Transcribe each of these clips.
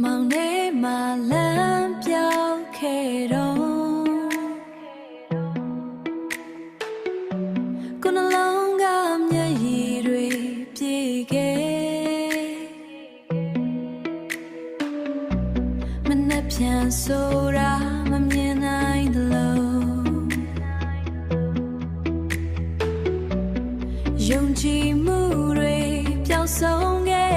မောင်နေမှာလမ်းပြောင်းခဲ့တော့ကိုယ်နှလုံးကမျက်ရည်တွေပြေခဲ့မနှက်ပြန်ဆိုတာမမြင်နိုင်သလိုယုံကြည်မှုတွေပျောက်ဆုံးခဲ့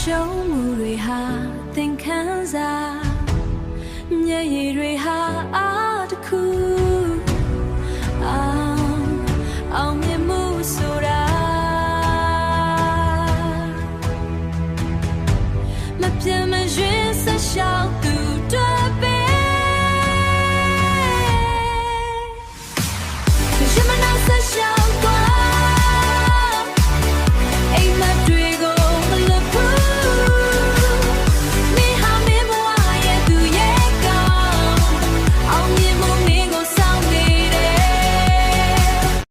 ရှုံးမှုတွေဟာသင်ခန်းစာမျက်ရည်တွေဟာအားတစ်ခုအောင်မြင်မှုဆိုတာမပြတ်မရွေးဆက်ရှောက်